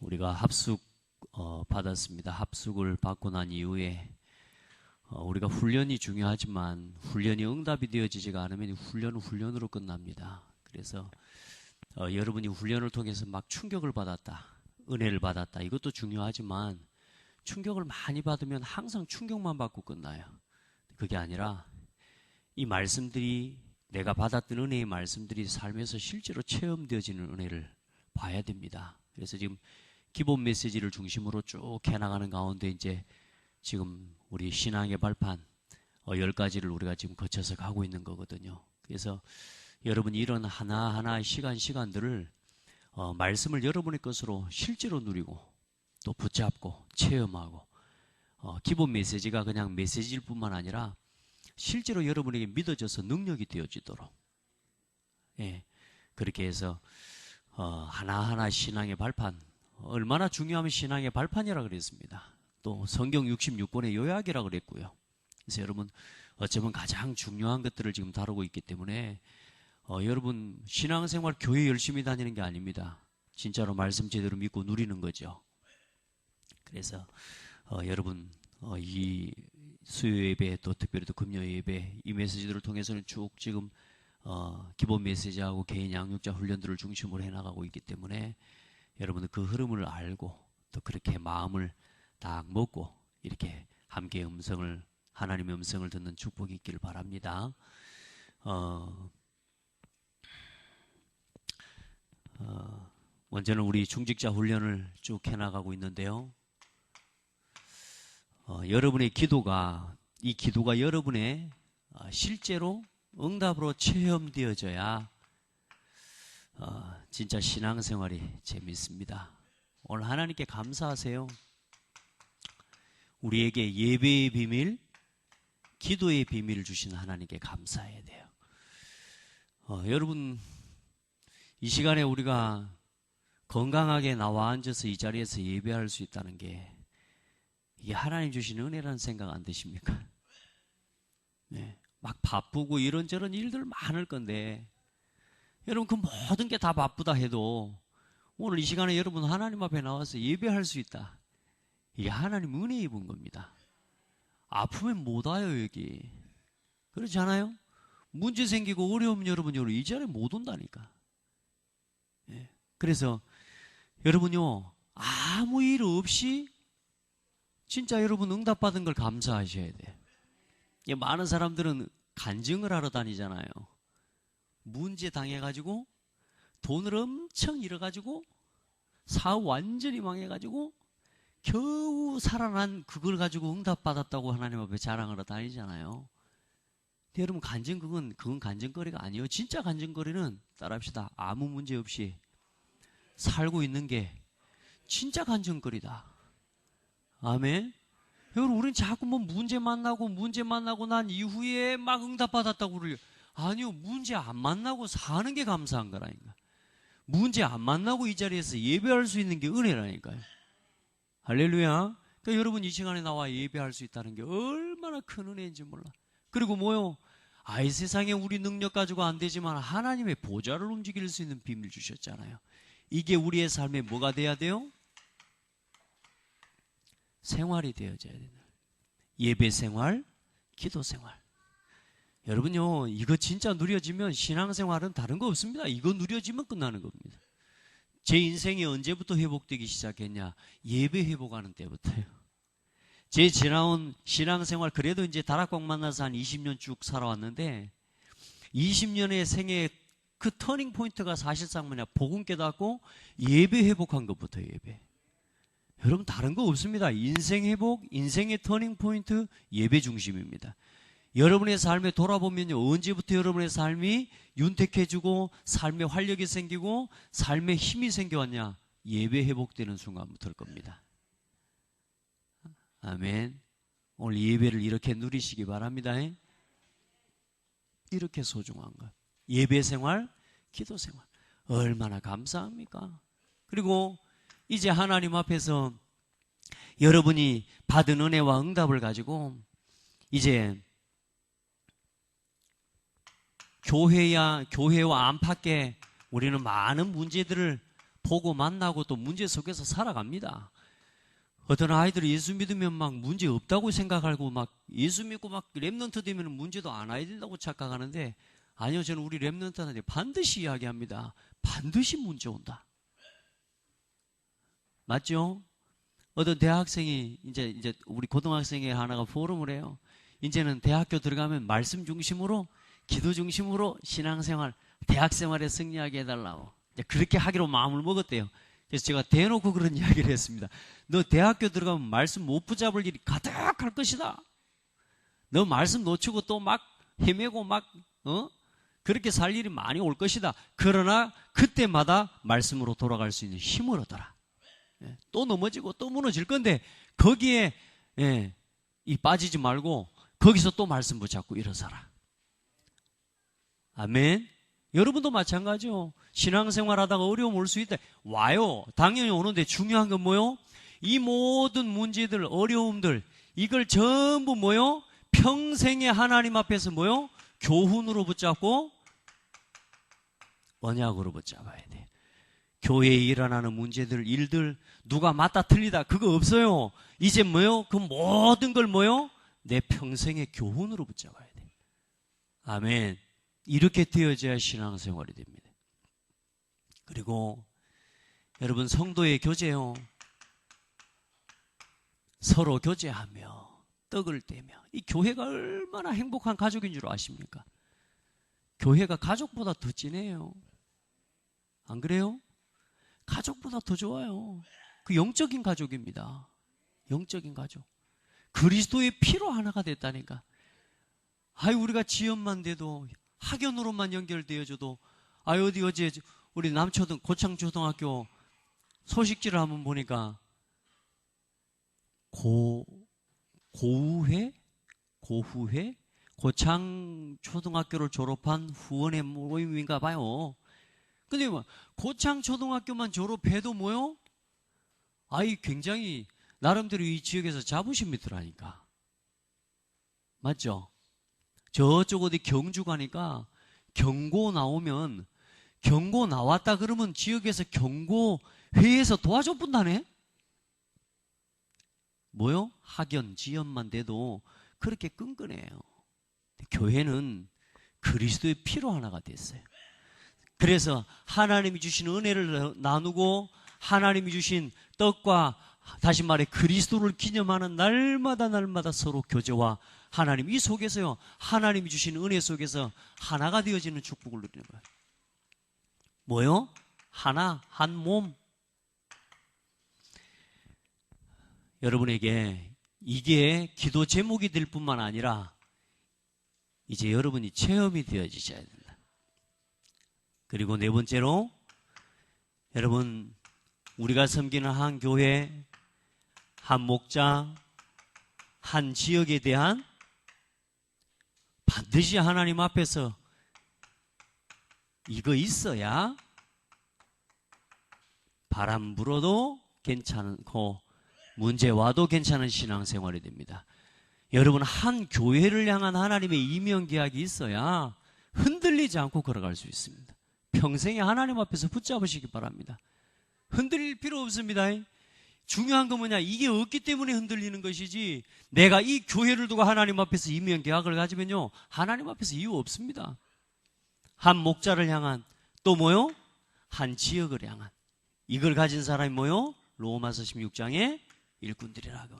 우리가 합숙 받았습니다. 합숙을 받고 난 이후에 우리가 훈련이 중요하지만 훈련이 응답이 되어지지가 않으면 훈련은 훈련으로 끝납니다. 그래서 여러분이 훈련을 통해서 막 충격을 받았다, 은혜를 받았다, 이것도 중요하지만 충격을 많이 받으면 항상 충격만 받고 끝나요. 그게 아니라 이 말씀들이, 내가 받았던 은혜의 말씀들이 삶에서 실제로 체험되어지는 은혜를 봐야 됩니다. 그래서 지금 기본 메시지를 중심으로 쭉 해나가는 가운데 이제 지금 우리 신앙의 발판 10가지를 우리가 지금 거쳐서 가고 있는 거거든요. 그래서 여러분이 이런 하나하나의 시간들을 말씀을 여러분의 것으로 실제로 누리고 또 붙잡고 체험하고 기본 메시지가 그냥 메시지일 뿐만 아니라 실제로 여러분에게 믿어져서 능력이 되어지도록, 예, 그렇게 해서 하나하나 신앙의 발판, 얼마나 중요하면 신앙의 발판이라고 그랬습니다. 또 성경 66권의 요약이라고 그랬고요. 그래서 여러분 어쩌면 가장 중요한 것들을 지금 다루고 있기 때문에 여러분 신앙생활 교회 열심히 다니는 게 아닙니다. 진짜로 말씀 제대로 믿고 누리는 거죠. 그래서 여러분 이 수요 예배, 또 특별히 또 금요 예배, 이 메시지들을 통해서는 쭉 지금 기본 메시지하고 개인 양육자 훈련들을 중심으로 해나가고 있기 때문에 여러분은 그 흐름을 알고 또 그렇게 마음을 딱 먹고 이렇게 함께 하나님의 음성을 듣는 축복이 있기를 바랍니다. 먼저는 우리 중직자 훈련을 쭉 해나가고 있는데요. 여러분의 기도가, 이 기도가 여러분의 실제로 응답으로 체험되어져야 진짜 신앙생활이 재밌습니다. 오늘 하나님께 감사하세요. 우리에게 예배의 비밀, 기도의 비밀을 주신 하나님께 감사해야 돼요. 여러분 이 시간에 우리가 건강하게 나와 앉아서 이 자리에서 예배할 수 있다는 게 이게 하나님 주신 은혜라는 생각 안 드십니까? 네, 막 바쁘고 이런저런 일들 많을 건데 여러분 그 모든 게 다 바쁘다 해도 오늘 이 시간에 여러분 하나님 앞에 나와서 예배할 수 있다. 이게 하나님 은혜 입은 겁니다. 아프면 못 와요 여기. 그렇지 않아요? 문제 생기고 어려우면 여러분 이 자리에 못 온다니까. 네. 그래서 여러분요 아무 일 없이 진짜 여러분 응답받은 걸 감사하셔야 돼요. 많은 사람들은 간증을 하러 다니잖아요. 문제 당해가지고 돈을 엄청 잃어가지고 사업 완전히 망해가지고 겨우 살아난 그걸 가지고 응답받았다고 하나님 앞에 자랑하러 다니잖아요. 근데 여러분 그건 간증거리가 아니에요. 진짜 간증거리는 따라합시다. 아무 문제 없이 살고 있는 게 진짜 간증거리다. 아멘. 여러분 우리는 자꾸 뭐 문제 만나고 난 이후에 막 응답받았다고 그래요. 아니요, 문제 안 만나고 사는 게 감사한 거라니까. 문제 안 만나고 이 자리에서 예배할 수 있는 게 은혜라니까요. 할렐루야. 그러니까 여러분 이 시간에 나와 예배할 수 있다는 게 얼마나 큰 은혜인지 몰라. 그리고 뭐요? 이 세상에 우리 능력 가지고 안 되지만 하나님의 보좌를 움직일 수 있는 비밀 주셨잖아요. 이게 우리의 삶에 뭐가 돼야 돼요? 생활이 되어져야 되는 예배 생활, 기도 생활. 여러분요 이거 진짜 누려지면 신앙생활은 다른 거 없습니다. 이거 누려지면 끝나는 겁니다. 제 인생이 언제부터 회복되기 시작했냐? 예배 회복하는 때부터요. 제 지나온 신앙생활 그래도 이제 다락방 만나서 한 20년 쭉 살아왔는데 20년의 생애 그 터닝 포인트가 사실상 뭐냐? 복음 깨닫고 예배 회복한 것부터 예배. 여러분 다른 거 없습니다. 인생 회복, 인생의 터닝 포인트 예배 중심입니다. 여러분의 삶에 돌아보면요 언제부터 여러분의 삶이 윤택해지고 삶에 활력이 생기고 삶에 힘이 생겨왔냐? 예배 회복되는 순간부터일 겁니다. 아멘. 오늘 예배를 이렇게 누리시기 바랍니다. 이렇게 소중한 것. 예배 생활, 기도 생활 얼마나 감사합니까? 그리고 이제 하나님 앞에서 여러분이 받은 은혜와 응답을 가지고 이제 교회와 안팎에 우리는 많은 문제들을 보고 만나고 또 문제 속에서 살아갑니다. 어떤 아이들이 예수 믿으면 막 문제 없다고 생각하고 막 예수 믿고 막 랩넌트 되면 문제도 안 와야 된다고 착각하는데, 아니요, 저는 우리 랩넌트한테 반드시 이야기합니다. 반드시 문제 온다. 맞죠? 어떤 대학생이 이제 우리 고등학생의 하나가 포럼을 해요. 이제는 대학교 들어가면 말씀 중심으로, 기도 중심으로 신앙생활, 대학생활에 승리하게 해달라고 이제 그렇게 하기로 마음을 먹었대요. 그래서 제가 대놓고 그런 이야기를 했습니다. 너 대학교 들어가면 말씀 못 붙잡을 일이 가득할 것이다. 너 말씀 놓치고 또 막 헤매고 막 그렇게 살 일이 많이 올 것이다. 그러나 그때마다 말씀으로 돌아갈 수 있는 힘을 얻어라. 또 넘어지고 또 무너질 건데 거기에 이 빠지지 말고 거기서 또 말씀 붙잡고 일어서라. 아멘. 여러분도 마찬가지요. 신앙생활 하다가 어려움 올 수 있다. 와요. 당연히 오는데 중요한 건 뭐요? 이 모든 문제들, 어려움들, 이걸 전부 뭐요? 평생에 하나님 앞에서 뭐요? 교훈으로 붙잡고 언약으로 붙잡아야 돼. 교회에 일어나는 문제들, 일들, 누가 맞다 틀리다 그거 없어요. 이제 뭐요? 그 모든 걸 뭐요? 내 평생의 교훈으로 붙잡아야 돼. 아멘. 이렇게 되어져야 신앙생활이 됩니다. 그리고 여러분, 성도의 교제요. 서로 교제하며 떡을 떼며, 이 교회가 얼마나 행복한 가족인 줄 아십니까? 교회가 가족보다 더 진해요. 안 그래요? 가족보다 더 좋아요. 그 영적인 가족입니다. 영적인 가족. 그리스도의 피로 하나가 됐다니까. 아이, 우리가 지연만 돼도, 학연으로만 연결되어줘도, 어제 우리 고창초등학교 소식지를 한번 보니까 고후회 고창초등학교를 졸업한 후원의 모임인가 봐요. 근데 뭐 고창초등학교만 졸업해도 뭐요? 굉장히 나름대로 이 지역에서 자부심이 들어가니까. 맞죠? 저쪽 어디 경주 가니까 경고 나오면, 경고 나왔다 그러면 지역에서 경고회에서 도와줘 본다네? 뭐요? 학연, 지연만 돼도 그렇게 끈끈해요. 교회는 그리스도의 피로 하나가 됐어요. 그래서 하나님이 주신 은혜를 나누고 하나님이 주신 떡과, 다시 말해 그리스도를 기념하는 날마다 서로 교제와 하나님, 이 속에서요, 하나님이 주신 은혜 속에서 하나가 되어지는 축복을 누리는 거예요. 뭐요? 하나, 한 몸. 여러분에게 이게 기도 제목이 될 뿐만 아니라 이제 여러분이 체험이 되어지셔야 된다. 그리고 네 번째로, 여러분, 우리가 섬기는 한 교회, 한 목자, 한 지역에 대한 반드시 하나님 앞에서 이거 있어야 바람 불어도 괜찮고 문제 와도 괜찮은 신앙생활이 됩니다. 여러분, 한 교회를 향한 하나님의 이명계약이 있어야 흔들리지 않고 걸어갈 수 있습니다. 평생에 하나님 앞에서 붙잡으시기 바랍니다. 흔들릴 필요 없습니다. 중요한 건 뭐냐? 이게 없기 때문에 흔들리는 것이지, 내가 이 교회를 두고 하나님 앞에서 이명계약을 가지면요, 하나님 앞에서 이유 없습니다. 한 목자를 향한, 또 뭐요? 한 지역을 향한, 이걸 가진 사람이 뭐요? 로마서 16장의 일꾼들이라 그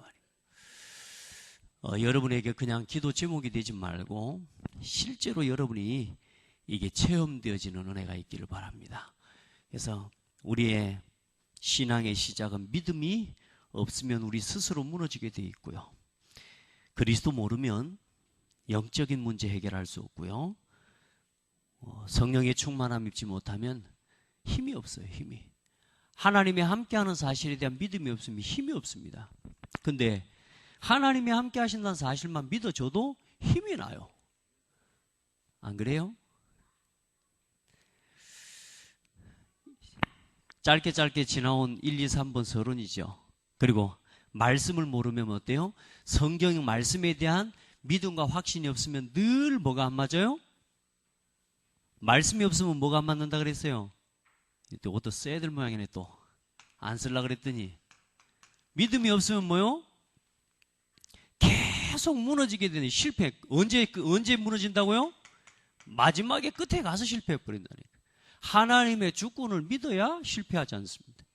말이에요. 여러분에게 그냥 기도 제목이 되지 말고 실제로 여러분이 이게 체험되어지는 은혜가 있기를 바랍니다. 그래서 우리의 신앙의 시작은 믿음이 없으면 우리 스스로 무너지게 돼 있고요. 그리스도 모르면 영적인 문제 해결할 수 없고요. 성령의 충만함 입지 못하면 힘이 없어요. 힘이. 하나님이 함께하는 사실에 대한 믿음이 없으면 힘이 없습니다. 근데 하나님이 함께 하신다는 사실만 믿어줘도 힘이 나요. 안 그래요? 짧게 지나온 1, 2, 3번 서론이죠. 그리고 말씀을 모르면 어때요? 성경 말씀에 대한 믿음과 확신이 없으면 늘 뭐가 안 맞아요? 말씀이 없으면 뭐가 안 맞는다 그랬어요? 또 옷도 쎄들 모양이네 또. 안 쓸라 그랬더니 믿음이 없으면 뭐요? 계속 무너지게 되는 실패. 언제 무너진다고요? 마지막에 끝에 가서 실패해버린다니까. 하나님의 주권을 믿어야 실패하지 않습니다.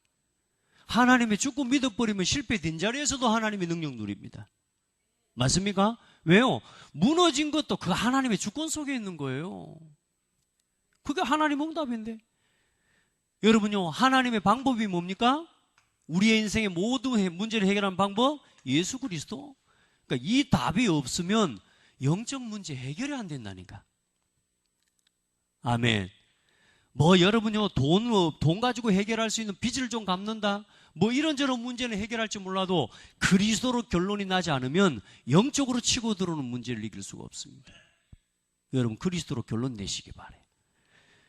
하나님의 주권 믿어버리면 실패된 자리에서도 하나님의 능력 누립니다. 맞습니까? 왜요? 무너진 것도 그 하나님의 주권 속에 있는 거예요. 그게 하나님 응답인데. 여러분요, 하나님의 방법이 뭡니까? 우리의 인생의 모든 문제를 해결하는 방법? 예수 그리스도. 그러니까 이 답이 없으면 영적 문제 해결이 안 된다니까. 아멘. 뭐 여러분요, 돈 가지고 해결할 수 있는 빚을 좀 갚는다, 뭐 이런저런 문제는 해결할지 몰라도 그리스도로 결론이 나지 않으면 영적으로 치고 들어오는 문제를 이길 수가 없습니다. 여러분 그리스도로 결론 내시기 바래요.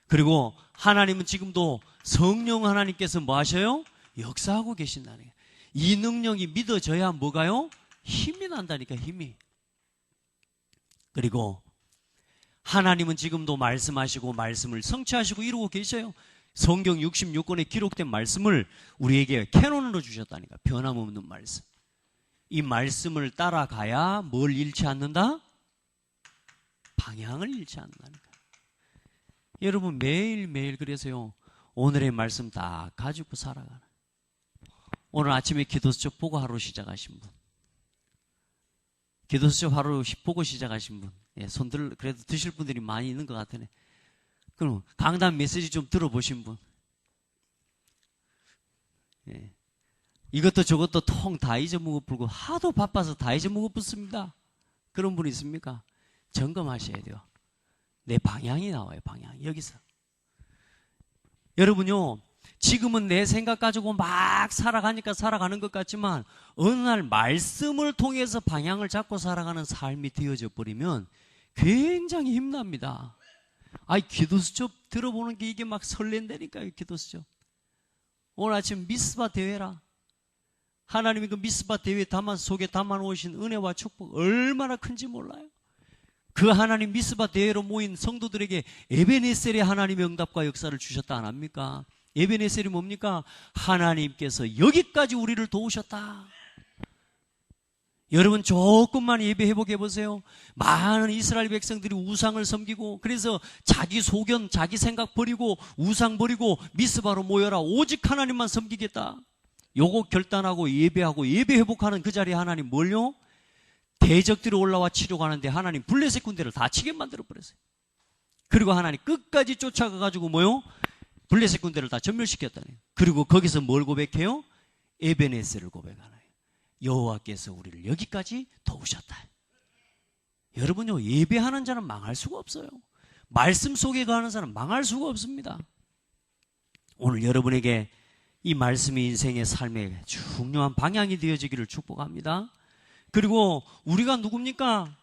그리고 하나님은 지금도 성령 하나님께서 뭐 하셔요? 역사하고 계신다는 거예요. 이 능력이 믿어져야 뭐가요? 힘이 난다니까, 힘이. 그리고 하나님은 지금도 말씀하시고 말씀을 성취하시고 이루고 계셔요. 성경 66권에 기록된 말씀을 우리에게 캐논으로 주셨다니까. 변함없는 말씀. 이 말씀을 따라가야 뭘 잃지 않는다? 방향을 잃지 않는다니까. 여러분 매일매일 그래서요, 오늘의 말씀 다 가지고 살아가는. 오늘 아침에 기도수첩 보고 하루 시작하신 분, 기도수첩 하루 보고 시작하신 분, 예, 손들 그래도 드실 분들이 많이 있는 것 같으네. 그럼 강단 메시지 좀 들어보신 분, 예, 이것도 저것도 통 다 잊어먹어버리고 하도 바빠서 다 잊어먹어버렸습니다. 그런 분 있습니까? 점검하셔야 돼요. 내 방향이 나와요. 방향. 여기서 여러분요, 지금은 내 생각 가지고 막 살아가니까 살아가는 것 같지만 어느 날 말씀을 통해서 방향을 잡고 살아가는 삶이 되어져 버리면 굉장히 힘납니다. 아이, 기도수첩 들어보는 게 이게 막 설렌다니까요. 기도수첩. 오늘 아침 미스바 대회라. 하나님이 그 미스바 대회 속에 담아 놓으신 은혜와 축복 얼마나 큰지 몰라요. 그 하나님 미스바 대회로 모인 성도들에게 에베네셀의 하나님의 응답과 역사를 주셨다 안 합니까? 에베네셀이 뭡니까? 하나님께서 여기까지 우리를 도우셨다. 여러분 조금만 예배해보게 해보세요. 많은 이스라엘 백성들이 우상을 섬기고, 그래서 자기 소견, 자기 생각 버리고 우상 버리고 미스바로 모여라, 오직 하나님만 섬기겠다, 요거 결단하고 예배하고 예배 회복하는 그 자리에 하나님 뭘요? 대적들이 올라와 치려고 하는데 하나님 블레셋 군대를 다 치게 만들어 버렸어요. 그리고 하나님 끝까지 쫓아가가지고 뭐요? 블레셋 군대를 다 전멸시켰다네. 그리고 거기서 뭘 고백해요? 에베네셀을 고백하나요? 여호와께서 우리를 여기까지 도우셨다. 여러분요, 예배하는 자는 망할 수가 없어요. 말씀 속에 가는 사람은 망할 수가 없습니다. 오늘 여러분에게 이 말씀이 인생의 삶의 중요한 방향이 되어지기를 축복합니다. 그리고 우리가 누굽니까?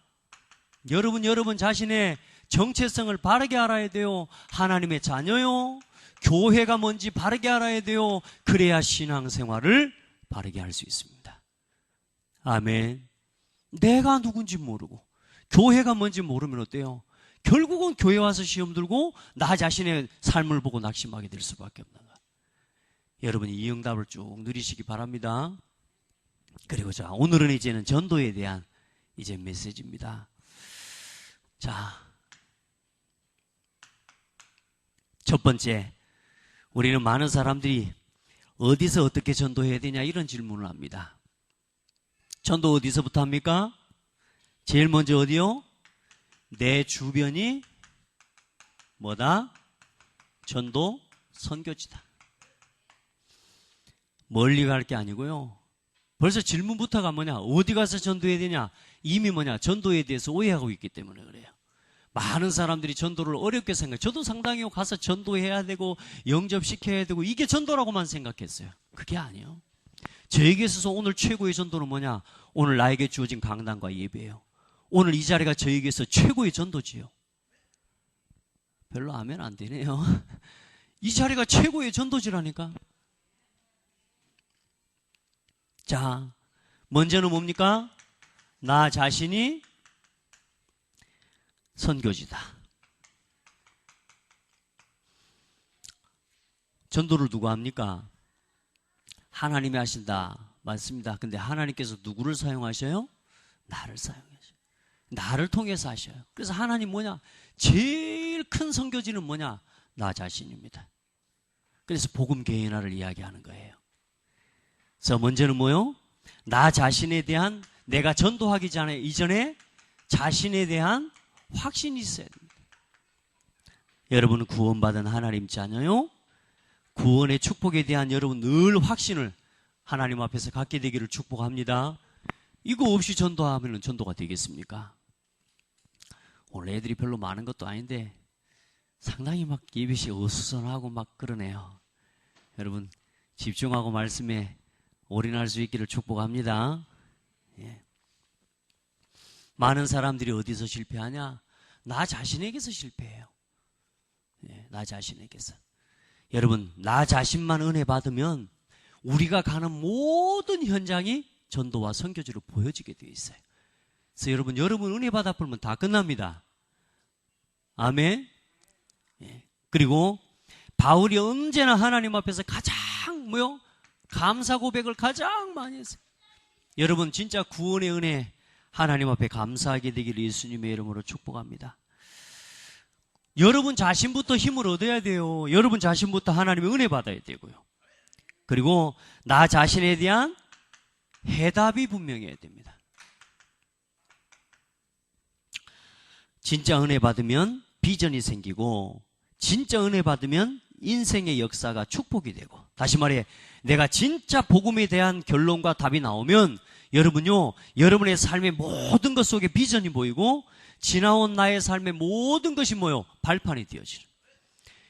여러분 자신의 정체성을 바르게 알아야 돼요. 하나님의 자녀요, 교회가 뭔지 바르게 알아야 돼요. 그래야 신앙생활을 바르게 할 수 있습니다. 아멘. 내가 누군지 모르고 교회가 뭔지 모르면 어때요? 결국은 교회 와서 시험 들고 나 자신의 삶을 보고 낙심하게 될 수밖에 없는 거예요. 여러분이 이 응답을 쭉 누리시기 바랍니다. 그리고 자, 오늘은 이제는 전도에 대한 이제 메시지입니다. 자, 첫 번째, 우리는 많은 사람들이 어디서 어떻게 전도해야 되냐 이런 질문을 합니다. 전도 어디서부터 합니까? 제일 먼저 어디요? 내 주변이 뭐다? 전도 선교지다. 멀리 갈 게 아니고요. 벌써 질문부터가 뭐냐? 어디 가서 전도해야 되냐? 이미 뭐냐? 전도에 대해서 오해하고 있기 때문에 그래요. 많은 사람들이 전도를 어렵게 생각해요. 저도 상당히 가서 전도해야 되고 영접시켜야 되고 이게 전도라고만 생각했어요. 그게 아니에요. 저에게 있어서 오늘 최고의 전도는 뭐냐? 오늘 나에게 주어진 강단과 예배예요. 오늘 이 자리가 저에게서 최고의 전도지요. 별로 아멘 안 되네요. 이 자리가 최고의 전도지라니까. 자, 먼저는 뭡니까? 나 자신이 선교지다. 전도를 누가 합니까? 하나님이 하신다. 맞습니다. 근데 하나님께서 누구를 사용하셔요? 나를 사용하셔요. 나를 통해서 하셔요. 그래서 하나님 뭐냐? 제일 큰 선교지는 뭐냐? 나 자신입니다. 그래서 복음 개인화를 이야기하는 거예요. 그래서 먼저는 뭐요? 나 자신에 대한, 내가 전도하기 전에 이전에 자신에 대한 확신이 있어야 됩니다. 여러분은 구원받은 하나님 자녀요. 구원의 축복에 대한 여러분 늘 확신을 하나님 앞에서 갖게 되기를 축복합니다. 이거 없이 전도하면 전도가 되겠습니까? 오늘 애들이 별로 많은 것도 아닌데 상당히 막 예배시 어수선하고 막 그러네요. 여러분 집중하고 말씀에 올인할 수 있기를 축복합니다. 예. 많은 사람들이 어디서 실패하냐? 나 자신에게서 실패해요. 예, 나 자신에게서. 여러분 나 자신만 은혜 받으면 우리가 가는 모든 현장이 전도와 선교지로 보여지게 되어 있어요. 그래서 여러분 은혜 받아 보면 다 끝납니다. 아멘. 예. 그리고 바울이 언제나 하나님 앞에서 가장 감사 고백을 가장 많이 했어요. 여러분 진짜 구원의 은혜 하나님 앞에 감사하게 되기를 예수님의 이름으로 축복합니다. 여러분 자신부터 힘을 얻어야 돼요. 여러분 자신부터 하나님의 은혜 받아야 되고요. 그리고 나 자신에 대한 해답이 분명해야 됩니다. 진짜 은혜 받으면 비전이 생기고 진짜 은혜 받으면 인생의 역사가 축복이 되고, 다시 말해 내가 진짜 복음에 대한 결론과 답이 나오면 여러분요, 여러분의 삶의 모든 것 속에 비전이 보이고 지나온 나의 삶의 모든 것이 발판이 되어지는.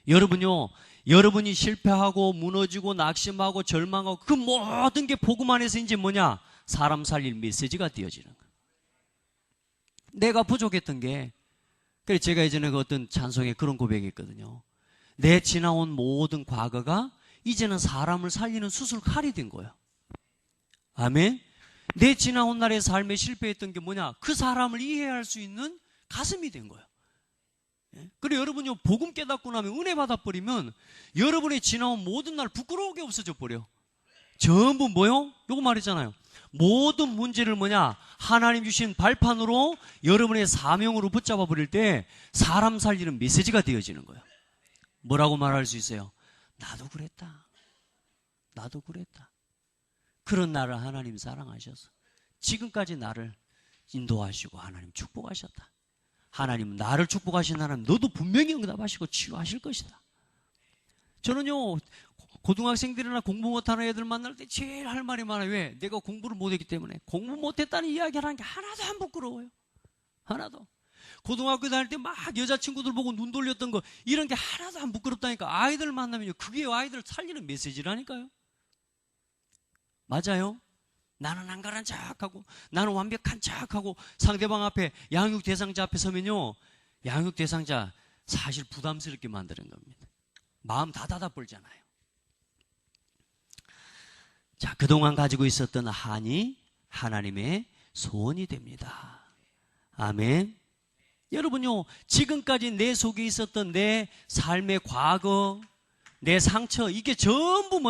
여러분요, 여러분이 실패하고 무너지고 낙심하고 절망하고 그 모든 게 복음 안에서 이제 사람 살릴 메시지가 되어지는 거예요. 내가 부족했던 게, 그래서 제가 예전에 그 어떤 찬송에 그런 고백이 있거든요. 내 지나온 모든 과거가 이제는 사람을 살리는 수술 칼이 된 거예요. 아멘. 내 지나온 날의 삶에 실패했던 게 그 사람을 이해할 수 있는 가슴이 된 거예요. 그리고 여러분요, 복음 깨닫고 나면 은혜 받아버리면 여러분의 지나온 모든 날 부끄러우게 없어져 버려. 전부 요거 말했잖아요. 모든 문제를 하나님 주신 발판으로 여러분의 사명으로 붙잡아 버릴 때 사람 살리는 메시지가 되어지는 거예요. 뭐라고 말할 수 있어요? 나도 그랬다. 나도 그랬다. 그런 나를 하나님 사랑하셔서 지금까지 나를 인도하시고 하나님 축복하셨다. 하나님은 나를 축복하신 하나님, 너도 분명히 응답하시고 치유하실 것이다. 저는요, 고등학생들이나 공부 못하는 애들 만날 때 제일 할 말이 많아요. 왜? 내가 공부를 못했기 때문에. 공부 못했다는 이야기를 하는 게 하나도 안 부끄러워요. 하나도. 고등학교 다닐 때 막 여자친구들 보고 눈 돌렸던 거, 이런 게 하나도 안 부끄럽다니까. 아이들을 만나면요, 그게 아이들을 살리는 메시지라니까요. 맞아요? 나는 안가란 척하고, 나는 완벽한 척하고, 상대방 앞에, 양육 대상자 앞에 서면요, 양육 대상자 사실 부담스럽게 만드는 겁니다. 마음 다 닫아버리잖아요. 자, 그동안 가지고 있었던 한이 하나님의 소원이 됩니다. 아멘. 여러분요, 지금까지 내 속에 있었던 내 삶의 과거, 내 상처, 이게 전부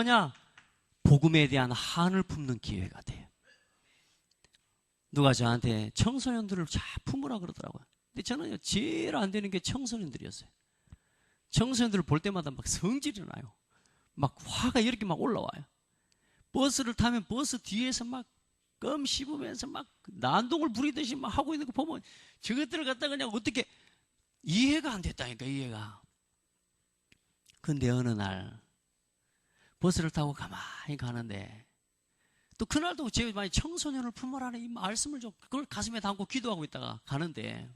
복음에 대한 한을 품는 기회가 돼요. 누가 저한테 청소년들을 잘 품으라 그러더라고요. 근데 저는요, 제일 안 되는 게 청소년들이었어요. 청소년들을 볼 때마다 막 성질이 나요. 막 화가 이렇게 막 올라와요. 버스를 타면 버스 뒤에서 막 껌 씹으면서 막 난동을 부리듯이 막 하고 있는 거 보면 저것들을 갖다가 그냥 어떻게 이해가 안 됐다니까, 이해가. 근데 어느 날 버스를 타고 가만히 가는데, 또 그날도 제가 많이 청소년을 품으라는 이 말씀을 좀 그걸 가슴에 담고 기도하고 있다가 가는데,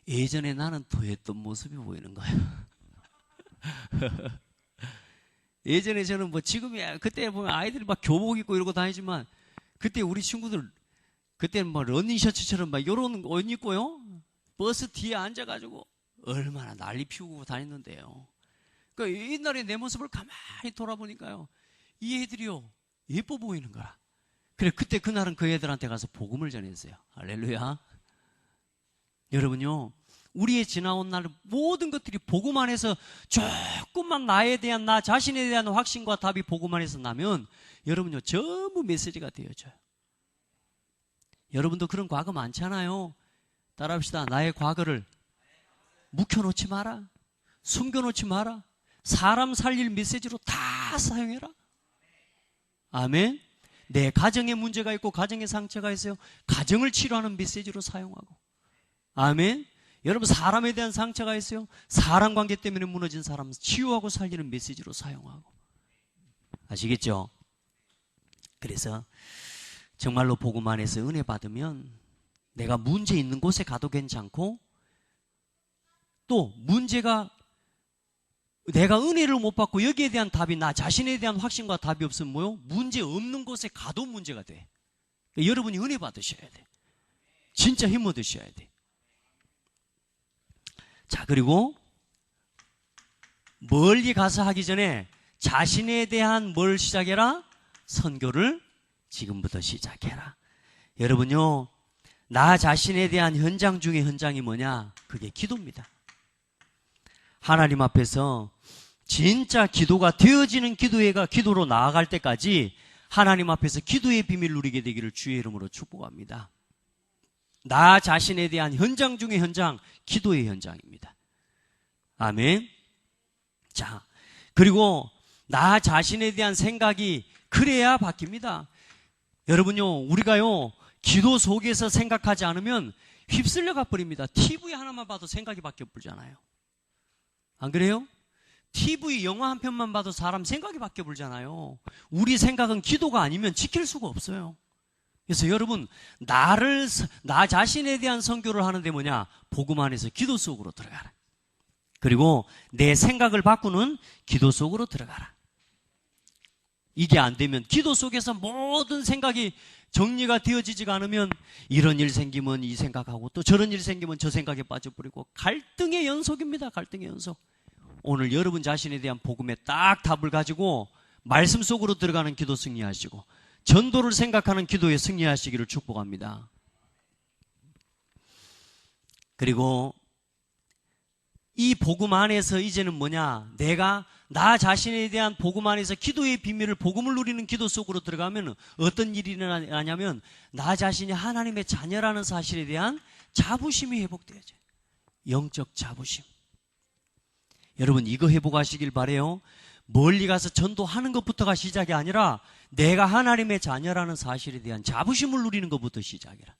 예전에 나는 더했던 모습이 보이는 거예요. 예전에 저는 지금이야, 그때 보면 아이들이 막 교복 입고 이러고 다니지만, 그때 우리 친구들, 그때는 러닝셔츠처럼 막 요런 옷 입고요, 버스 뒤에 앉아가지고 얼마나 난리 피우고 다녔는데요. 그러니까 옛날에 내 모습을 가만히 돌아보니까요, 이 애들이요, 예뻐 보이는 거야. 그래, 그때 그날은 그 애들한테 가서 복음을 전했어요. 할렐루야. 여러분요, 우리의 지나온 날 모든 것들이 복음 안에서 조금만 나에 대한, 나 자신에 대한 확신과 답이 복음 안에서 나면 여러분요 전부 메시지가 되어져요. 여러분도 그런 과거 많잖아요. 따라합시다. 나의 과거를 묵혀놓지 마라. 숨겨놓지 마라. 사람 살릴 메시지로 다 사용해라. 아멘. 내 가정에 문제가 있고 가정에 상처가 있어요. 가정을 치료하는 메시지로 사용하고. 아멘. 여러분 사람에 대한 상처가 있어요. 사람 관계 때문에 무너진 사람 치유하고 살리는 메시지로 사용하고. 아시겠죠? 그래서 정말로 복음 안에서 은혜 받으면 내가 문제 있는 곳에 가도 괜찮고, 또 문제가 내가 은혜를 못 받고 여기에 대한 답이, 나 자신에 대한 확신과 답이 없으면 뭐요? 문제 없는 곳에 가도 문제가 돼. 그러니까 여러분이 은혜 받으셔야 돼. 진짜 힘 얻으셔야 돼. 자, 그리고 멀리 가서 하기 전에 자신에 대한 뭘 시작해라? 선교를 지금부터 시작해라. 여러분요, 나 자신에 대한 현장 중에 현장이 뭐냐? 그게 기도입니다. 하나님 앞에서 진짜 기도가 되어지는 기도로 나아갈 때까지 하나님 앞에서 기도의 비밀을 누리게 되기를 주의 이름으로 축복합니다. 나 자신에 대한 현장 중에 현장, 기도의 현장입니다. 아멘. 자, 그리고 나 자신에 대한 생각이 그래야 바뀝니다. 여러분요, 우리가요, 기도 속에서 생각하지 않으면 휩쓸려 가버립니다. TV 하나만 봐도 생각이 바뀌어 버리잖아요. 안 그래요? TV 영화 한 편만 봐도 사람 생각이 바뀌어 버리잖아요. 우리 생각은 기도가 아니면 지킬 수가 없어요. 그래서 여러분, 나 자신에 대한 선교를 하는데 뭐냐? 복음 안에서 기도 속으로 들어가라. 그리고 내 생각을 바꾸는 기도 속으로 들어가라. 이게 안 되면, 기도 속에서 모든 생각이 정리가 되어지지가 않으면 이런 일 생기면 이 생각하고 또 저런 일 생기면 저 생각에 빠져버리고 갈등의 연속입니다. 갈등의 연속. 오늘 여러분 자신에 대한 복음에 딱 답을 가지고 말씀 속으로 들어가는 기도 승리하시고 전도를 생각하는 기도에 승리하시기를 축복합니다. 그리고 이 복음 안에서 이제는 뭐냐? 내가 나 자신에 대한 복음 안에서 기도의 비밀을, 복음을 누리는 기도 속으로 들어가면 어떤 일이 일어나냐면 나 자신이 하나님의 자녀라는 사실에 대한 자부심이 회복되어져요. 영적 자부심. 여러분 이거 회복하시길 바래요. 멀리 가서 전도하는 것부터가 시작이 아니라 내가 하나님의 자녀라는 사실에 대한 자부심을 누리는 것부터 시작이라.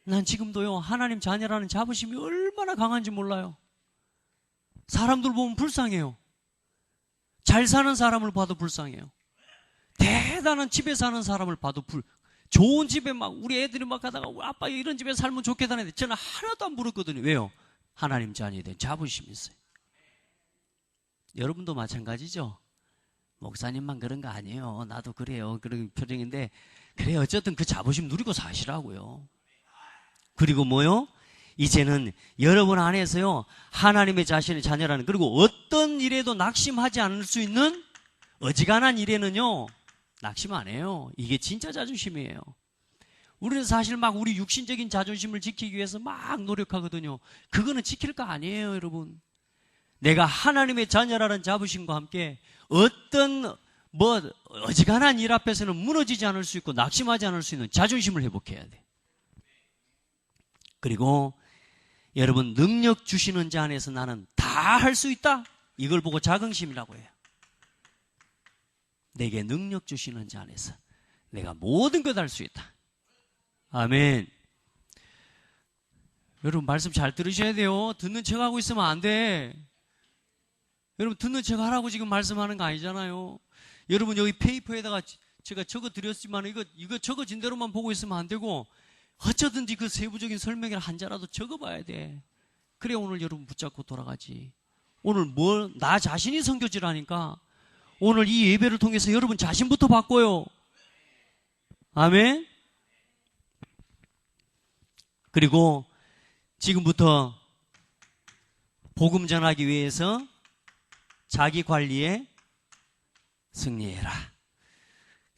난 지금도요, 하나님 자녀라는 자부심이 얼마나 강한지 몰라요. 사람들 보면 불쌍해요. 잘 사는 사람을 봐도 불쌍해요. 대단한 집에 사는 사람을 봐도 좋은 집에 막 우리 애들이 막 가다가 아빠 이런 집에 살면 좋겠다는데 저는 하나도 안 부럽거든요. 왜요? 하나님 자녀에 대한 자부심이 있어요. 여러분도 마찬가지죠? 목사님만 그런 거 아니에요. 나도 그래요. 그런 표정인데 그래 어쨌든 그 자부심 누리고 사시라고요. 그리고 뭐요? 이제는 여러분 안에서요, 하나님의 자신의 자녀라는, 그리고 어떤 일에도 낙심하지 않을 수 있는 어지간한 일에는요, 낙심 안 해요. 이게 진짜 자존심이에요. 우리는 사실 막 우리 육신적인 자존심을 지키기 위해서 막 노력하거든요. 그거는 지킬 거 아니에요, 여러분. 내가 하나님의 자녀라는 자부심과 함께 어떤 어지간한 일 앞에서는 무너지지 않을 수 있고 낙심하지 않을 수 있는 자존심을 회복해야 돼. 그리고 여러분, 능력 주시는 자 안에서 나는 다 할 수 있다. 이걸 보고 자긍심이라고 해요. 내게 능력 주시는 자 안에서 내가 모든 것 할 수 있다. 아멘. 여러분 말씀 잘 들으셔야 돼요. 듣는 척하고 있으면 안 돼. 여러분 듣는 척하라고 지금 말씀하는 거 아니잖아요. 여러분 여기 페이퍼에다가 제가 적어드렸지만 이거 적어진 대로만 보고 있으면 안 되고 어쩌든지 그 세부적인 설명을 한자라도 적어봐야 돼. 그래 오늘 여러분 붙잡고 돌아가지. 오늘 나 자신이 선교지라니까 오늘 이 예배를 통해서 여러분 자신부터 바꿔요. 아멘. 그리고 지금부터 복음 전하기 위해서 자기 관리에 승리해라.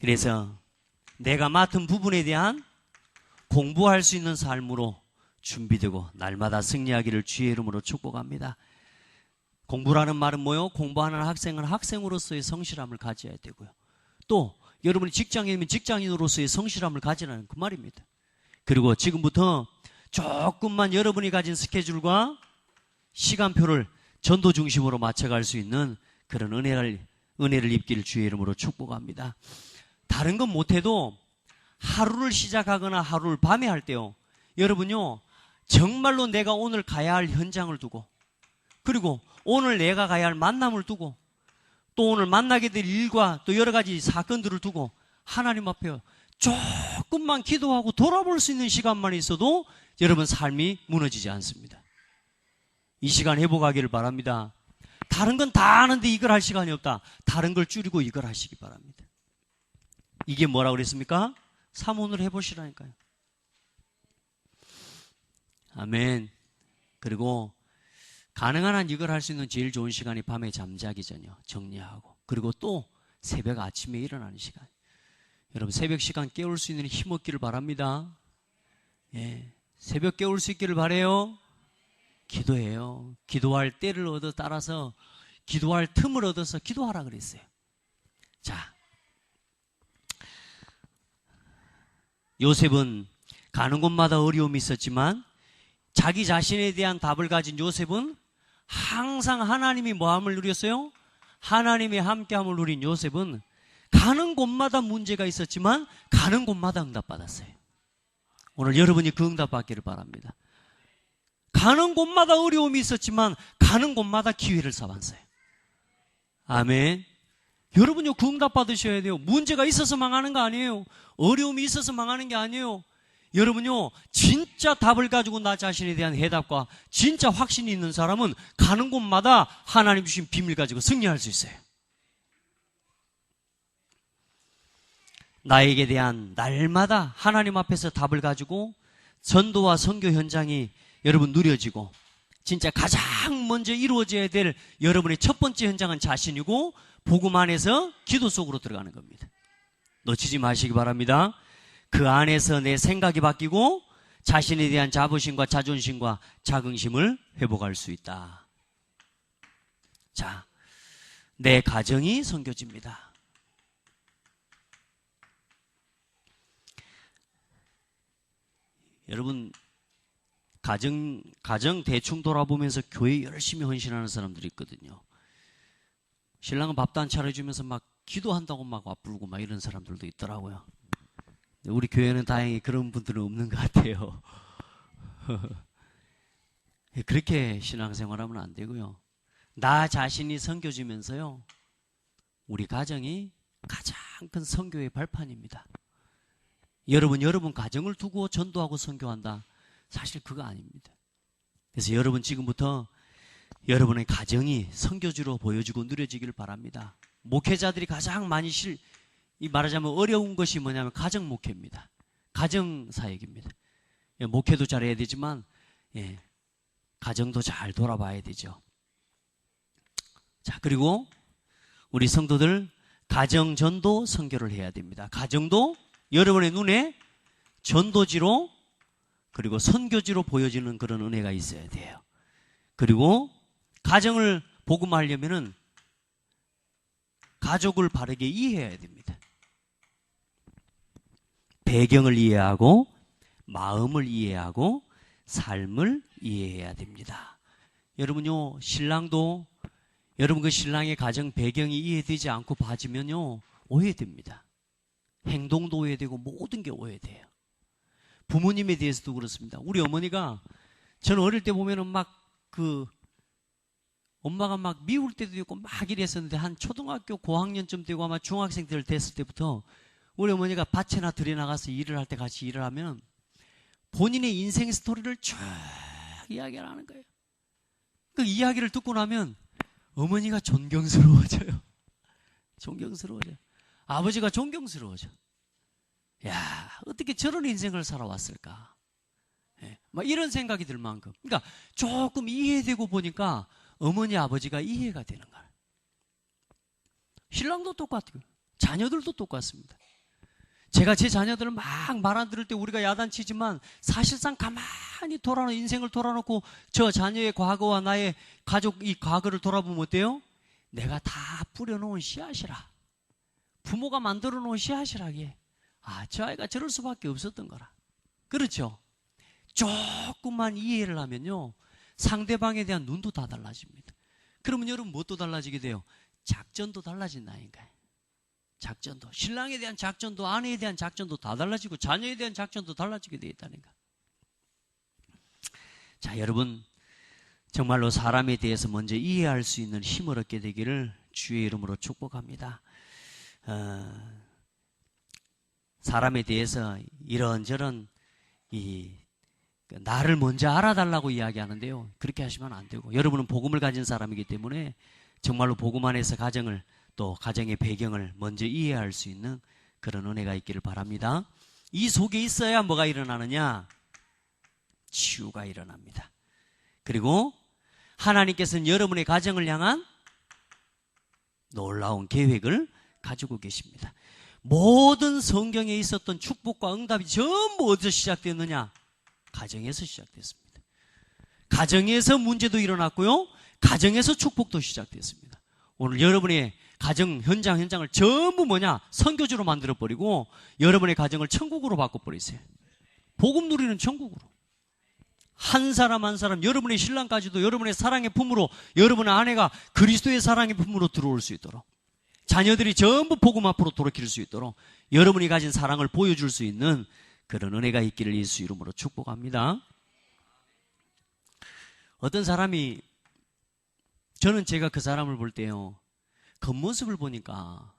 그래서 내가 맡은 부분에 대한 공부할 수 있는 삶으로 준비되고 날마다 승리하기를 주의 이름으로 축복합니다. 공부라는 말은 뭐요? 공부하는 학생은 학생으로서의 성실함을 가져야 되고요. 또 여러분이 직장인이면 직장인으로서의 성실함을 가지라는 그 말입니다. 그리고 지금부터 조금만 여러분이 가진 스케줄과 시간표를 전도 중심으로 맞춰갈 수 있는 그런 은혜를 입기를 주의 이름으로 축복합니다. 다른 건 못해도 하루를 시작하거나 하루를 밤에 할 때요, 여러분요, 정말로 내가 오늘 가야 할 현장을 두고, 그리고 오늘 내가 가야 할 만남을 두고, 또 오늘 만나게 될 일과 또 여러 가지 사건들을 두고 하나님 앞에 조금만 기도하고 돌아볼 수 있는 시간만 있어도 여러분 삶이 무너지지 않습니다. 이 시간 회복하기를 바랍니다. 다른 건 다 아는데 이걸 할 시간이 없다. 다른 걸 줄이고 이걸 하시기 바랍니다. 이게 뭐라고 그랬습니까? 사모를 해보시라니까요. 아멘. 그리고 가능한 한 이걸 할 수 있는 제일 좋은 시간이 밤에 잠자기 전이요. 정리하고. 그리고 또 새벽 아침에 일어나는 시간. 여러분 새벽 시간 깨울 수 있는 힘 얻기를 바랍니다. 예, 새벽 깨울 수 있기를 바라요. 기도해요. 기도할 때를 얻어 따라서 기도할 틈을 얻어서 기도하라 그랬어요. 자, 요셉은 가는 곳마다 어려움이 있었지만 자기 자신에 대한 답을 가진 요셉은 항상 하나님이 뭐함을 누렸어요? 하나님의 함께함을 누린 요셉은 가는 곳마다 문제가 있었지만 가는 곳마다 응답받았어요. 오늘 여러분이 그 응답받기를 바랍니다. 가는 곳마다 어려움이 있었지만 가는 곳마다 기회를 삼았어요. 아멘. 여러분요, 그 응답 받으셔야 돼요. 문제가 있어서 망하는 거 아니에요. 어려움이 있어서 망하는 게 아니에요. 여러분요, 진짜 답을 가지고 나 자신에 대한 해답과 진짜 확신이 있는 사람은 가는 곳마다 하나님 주신 비밀 가지고 승리할 수 있어요. 나에게 대한 날마다 하나님 앞에서 답을 가지고 전도와 선교 현장이 여러분 누려지고 진짜 가장 먼저 이루어져야 될 여러분의 첫 번째 현장은 자신이고 복음 안에서 기도 속으로 들어가는 겁니다. 놓치지 마시기 바랍니다. 그 안에서 내 생각이 바뀌고 자신에 대한 자부심과 자존심과 자긍심을 회복할 수 있다. 자, 내 가정이 섬겨집니다. 여러분 가정 대충 돌아보면서 교회 열심히 헌신하는 사람들이 있거든요. 신랑은 밥도 안 차려주면서 막 기도한다고 막 와부르고 막 이런 사람들도 있더라고요. 우리 교회는 다행히 그런 분들은 없는 것 같아요. 그렇게 신앙생활하면 안 되고요. 나 자신이 섬겨지면서요, 우리 가정이 가장 큰 선교의 발판입니다. 여러분 가정을 두고 전도하고 선교한다. 사실 그거 아닙니다. 그래서 여러분 지금부터 여러분의 가정이 선교지로 보여지고 누려지기를 바랍니다. 목회자들이 가장 많이 말하자면 어려운 것이 뭐냐면 가정 목회입니다. 가정 사역입니다. 예, 목회도 잘해야 되지만 가정도 잘 돌아봐야 되죠. 자, 그리고 우리 성도들 가정 전도 선교를 해야 됩니다. 가정도 여러분의 눈에 전도지로 그리고 선교지로 보여지는 그런 은혜가 있어야 돼요. 그리고 가정을 복음하려면은 가족을 바르게 이해해야 됩니다. 배경을 이해하고 마음을 이해하고 삶을 이해해야 됩니다. 여러분요, 신랑도 여러분 그 신랑의 가정 배경이 이해되지 않고 봐지면요, 오해됩니다. 행동도 오해되고 모든 게 오해돼요. 부모님에 대해서도 그렇습니다. 우리 어머니가 저는 어릴 때 보면은 막 엄마가 막 미울 때도 있고 막 이랬었는데 한 초등학교 고학년쯤 되고 아마 중학생들 됐을 때부터 우리 어머니가 밭에나 들에 나가서 일을 할 때 같이 일을 하면 본인의 인생 스토리를 쭉 이야기를 하는 거예요. 그 이야기를 듣고 나면 어머니가 존경스러워져요. 존경스러워져요. 아버지가 존경스러워져. 야, 어떻게 저런 인생을 살아왔을까? 예, 막 이런 생각이 들 만큼. 그러니까 조금 이해되고 보니까 어머니, 아버지가 이해가 되는 거예요. 신랑도 똑같고요. 자녀들도 똑같습니다. 제가 제 자녀들을 막 말 안 들을 때 우리가 야단치지만 사실상 가만히 인생을 돌아놓고 저 자녀의 과거와 나의 가족 이 과거를 돌아보면 어때요? 내가 다 뿌려놓은 씨앗이라. 부모가 만들어 놓은 씨앗이라기에 저 아이가 저럴 수밖에 없었던 거라. 그렇죠? 조금만 이해를 하면요, 상대방에 대한 눈도 다 달라집니다. 그러면 여러분 뭣도 달라지게 돼요? 작전도 달라진다니까요. 작전도, 신랑에 대한 작전도, 아내에 대한 작전도 다 달라지고 자녀에 대한 작전도 달라지게 되어 있다니까. 자, 여러분 정말로 사람에 대해서 먼저 이해할 수 있는 힘을 얻게 되기를 주의 이름으로 축복합니다. 사람에 대해서 이런저런 나를 먼저 알아달라고 이야기하는데요, 그렇게 하시면 안 되고, 여러분은 복음을 가진 사람이기 때문에 정말로 복음 안에서 가정을, 또 가정의 배경을 먼저 이해할 수 있는 그런 은혜가 있기를 바랍니다. 이 속에 있어야 뭐가 일어나느냐? 치유가 일어납니다. 그리고 하나님께서는 여러분의 가정을 향한 놀라운 계획을 가지고 계십니다. 모든 성경에 있었던 축복과 응답이 전부 어디서 시작됐느냐? 가정에서 시작됐습니다. 가정에서 문제도 일어났고요, 가정에서 축복도 시작됐습니다. 오늘 여러분의 가정 현장을 전부 선교지로 만들어버리고 여러분의 가정을 천국으로 바꿔버리세요. 복음 누리는 천국으로. 한 사람 한 사람, 여러분의 신랑까지도 여러분의 사랑의 품으로, 여러분의 아내가 그리스도의 사랑의 품으로 들어올 수 있도록, 자녀들이 전부 복음 앞으로 돌이킬 수 있도록 여러분이 가진 사랑을 보여줄 수 있는 그런 은혜가 있기를 예수 이름으로 축복합니다. 어떤 사람이, 저는 제가 그 사람을 볼 때요, 겉모습을 보니까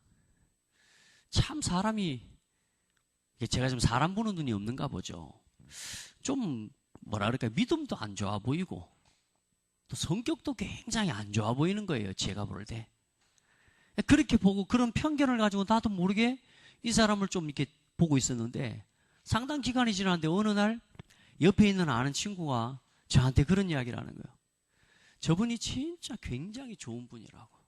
참 사람이, 제가 좀 사람 보는 눈이 없는가 보죠. 좀 믿음도 안 좋아 보이고 또 성격도 굉장히 안 좋아 보이는 거예요, 제가 볼 때. 그렇게 보고 그런 편견을 가지고 나도 모르게 이 사람을 좀 이렇게 보고 있었는데, 상당 기간이 지났는데 어느 날 옆에 있는 아는 친구가 저한테 그런 이야기를 하는 거예요. 저분이 진짜 굉장히 좋은 분이라고.